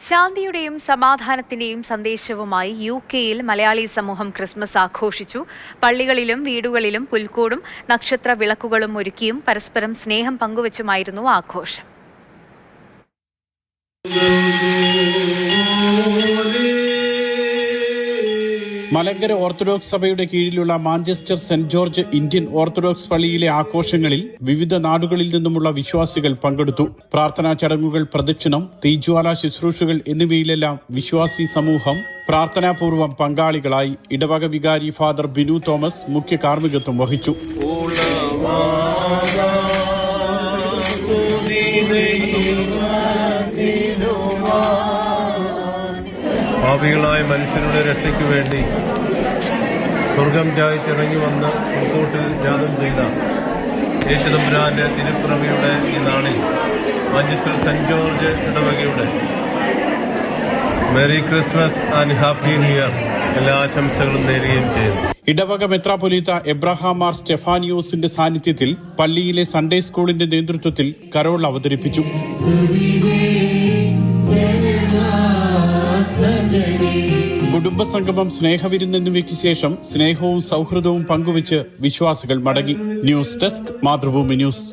ശാന്തിയുടെയും സമാധാനത്തിന്റെയും സന്ദേശവുമായി യുകെയിൽ മലയാളി സമൂഹം ക്രിസ്മസ് ആഘോഷിച്ചു. പള്ളികളിലും വീടുകളിലും പുൽക്കൂടും നക്ഷത്ര വിളക്കുകളും ഒരുക്കിയും പരസ്പരം സ്നേഹം പങ്കുവച്ചുമായിരുന്നു ആഘോഷം. മലങ്കര ഓർത്തഡോക്സ് സഭയുടെ കീഴിലുള്ള Manchester saint George Indian orthodox പള്ളിയിലെ ആഘോഷങ്ങളിൽ വിവിധ നാടുകളിൽ നിന്നുമുള്ള വിശ്വാസികൾ പങ്കെടുത്തു. പ്രാർത്ഥനാ ചടങ്ങുകൾ, പ്രദക്ഷിണം, തീജ്വാല ശുശ്രൂഷകൾ എന്നിവയിലെല്ലാം വിശ്വാസി സമൂഹം പ്രാർത്ഥനാപൂർവ്വം പങ്കാളികളായി. ഇടവക വികാരി ഫാദർ ബിനു തോമസ് മുഖ്യ കാർമ്മികത്വം വഹിച്ചു. പാപികളായ മനുഷ്യരുടെ രക്ഷയ്ക്ക് വേണ്ടി സ്വർഗം ചായച്ചിറങ്ങി വന്ന് മുൻകൂട്ടിൽ ജാതം ചെയ്ത യേശുതമ്പുരാന്റെ തിരുപ്പിറവിയുടെ ഈ നാളിൽ മാഞ്ചസ്റ്റർ സെന്റ് ജോർജ് ഇടവകയുടെ merry Christmas and happy new year എല്ലാ ആശംസകളും നേരുകയും ചെയ്യുന്നു. ഇടവക മെത്രാപ്പൊലീത്ത എബ്രഹാം മാർ സ്റ്റെഫാനിയോസിന്റെ സാന്നിധ്യത്തിൽ പള്ളിയിലെ സൺഡേ സ്കൂളിന്റെ നേതൃത്വത്തിൽ കരോൾ അവതരിപ്പിച്ചു. കുടുംബസംഗമം, സ്നേഹവിരുന്ന് എന്നിവയ്ക്ക് ശേഷം സ്നേഹവും സൗഹൃദവും പങ്കുവച്ച് വിശ്വാസികൾ മടങ്ങി. News desk, Mathrubhumi news.